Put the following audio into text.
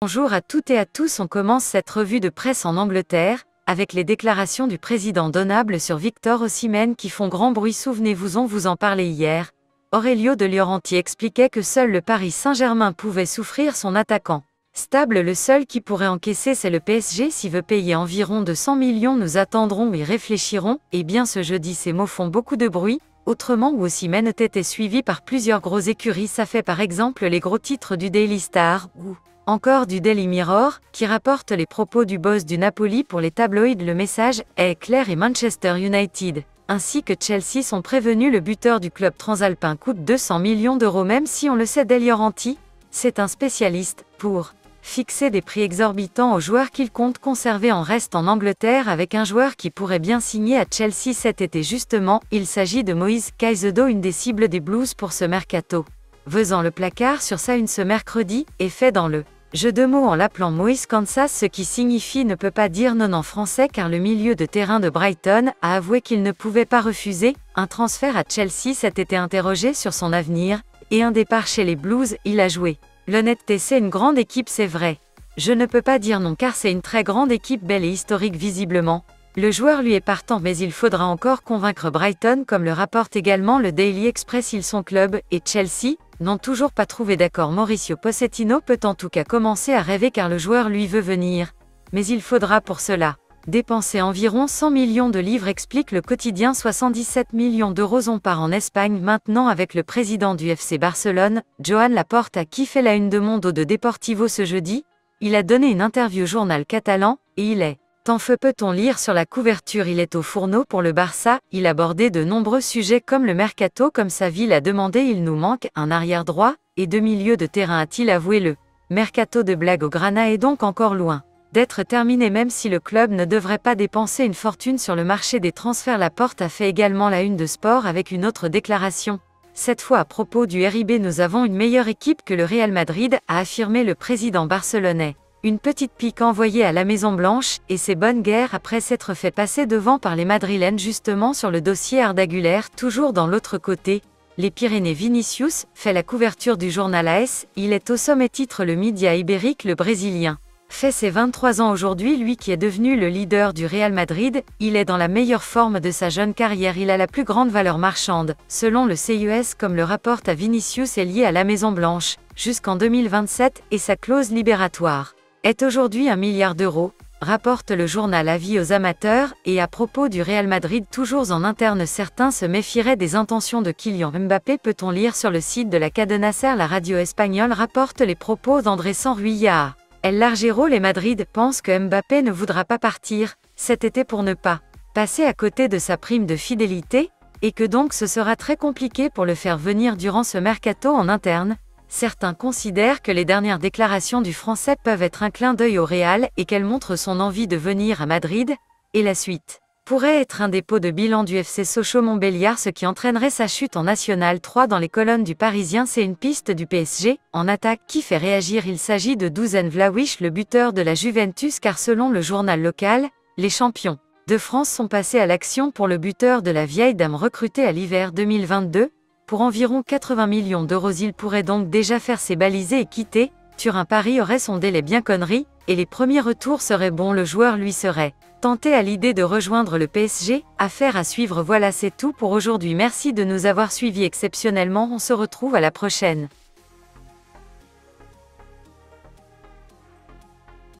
Bonjour à toutes et à tous, on commence cette revue de presse en Angleterre, avec les déclarations du président Donald sur Victor Osimhen qui font grand bruit. Souvenez-vous, on vous en parlait hier. Aurelio De Laurentiis expliquait que seul le Paris Saint-Germain pouvait souffrir son attaquant. Stable, le seul qui pourrait encaisser c'est le PSG s'il veut payer environ 200 millions. Nous attendrons et réfléchirons. Eh bien ce jeudi ces mots font beaucoup de bruit. Autrement où Osimhen était suivi par plusieurs gros écuries, ça fait par exemple les gros titres du Daily Star ou encore du Daily Mirror, qui rapporte les propos du boss du Napoli pour les tabloïds. Le message est clair et Manchester United, ainsi que Chelsea sont prévenus. Le buteur du club transalpin coûte 200 millions d'euros, même si on le sait, De Laurentiis, c'est un spécialiste pour fixer des prix exorbitants aux joueurs qu'il compte conserver en reste en Angleterre, avec un joueur qui pourrait bien signer à Chelsea cet été justement. Il s'agit de Moïse Caicedo, une des cibles des Blues pour ce mercato. Faisant le placard sur sa une ce mercredi, et fait dans le jeu de mots en l'appelant Moïse Kansas, ce qui signifie ne peut pas dire non en français, car le milieu de terrain de Brighton a avoué qu'il ne pouvait pas refuser un transfert à Chelsea cet été. Interrogé sur son avenir et un départ chez les Blues, il a joué: l'honnêteté, c'est une grande équipe, c'est vrai. Je ne peux pas dire non car c'est une très grande équipe, belle et historique visiblement. Le joueur lui est partant, mais il faudra encore convaincre Brighton, comme le rapporte également le Daily Express. Son club et Chelsea n'ont toujours pas trouvé d'accord. Mauricio Pochettino peut en tout cas commencer à rêver car le joueur lui veut venir. Mais il faudra pour cela dépenser environ 100 millions de livres, explique le quotidien. 77 millions d'euros. On part en Espagne maintenant avec le président du FC Barcelone, Joan Laporta, qui fait la une de Mundo de Deportivo ce jeudi. Il a donné une interview au journal catalan, et il est en feu, peut-on lire sur la couverture. Il est au fourneau pour le Barça. Il abordait de nombreux sujets comme le mercato, comme sa ville a demandé. Il nous manque un arrière droit et 2 milieux de terrain, a-t-il avoué. Le mercato de Blaugrana est donc encore loin d'être terminé, même si le club ne devrait pas dépenser une fortune sur le marché des transferts. Laporte a fait également la une de Sport avec une autre déclaration. Cette fois à propos du RIB: nous avons une meilleure équipe que le Real Madrid, a affirmé le président barcelonais. Une petite pique envoyée à la Maison Blanche, et c'est bonne guerre après s'être fait passer devant par les Madrilènes justement sur le dossier Arda Güler. Toujours dans l'autre côté, les Pyrénées, Vinicius fait la couverture du journal AS. Il est au sommet, titre le média ibérique. Le Brésilien fait ses 23 ans aujourd'hui, lui qui est devenu le leader du Real Madrid. Il est dans la meilleure forme de sa jeune carrière, il a la plus grande valeur marchande, selon le CUS, comme le rapporte à Vinicius, est lié à la Maison Blanche jusqu'en 2027, et sa clause libératoire est aujourd'hui 1 milliard d'euros, rapporte le journal Avis aux amateurs. Et à propos du Real Madrid, toujours en interne, certains se méfieraient des intentions de Kylian Mbappé, peut-on lire sur le site de la Cadena Ser. La radio espagnole rapporte les propos d'Andrés Sanruilla. El Larguero: les Madrid pensent que Mbappé ne voudra pas partir cet été pour ne pas passer à côté de sa prime de fidélité, et que donc ce sera très compliqué pour le faire venir durant ce mercato. En interne, certains considèrent que les dernières déclarations du Français peuvent être un clin d'œil au Real et qu'elles montrent son envie de venir à Madrid, et la suite pourrait être un dépôt de bilan du FC Sochaux-Montbéliard, ce qui entraînerait sa chute en National 3. Dans les colonnes du Parisien, c'est une piste du PSG en attaque qui fait réagir. Il s'agit de Dusan Vlahovic, le buteur de la Juventus, car selon le journal local, les champions de France sont passés à l'action pour le buteur de la vieille dame recruté à l'hiver 2022. Pour environ 80 millions d'euros, il pourrait donc déjà faire ses balisés et quitter. Turin Paris aurait sondé les bien conneries, et les premiers retours seraient bons. Le joueur lui serait tenté à l'idée de rejoindre le PSG. Affaire à suivre. Voilà, c'est tout pour aujourd'hui. Merci de nous avoir suivis exceptionnellement. On se retrouve à la prochaine.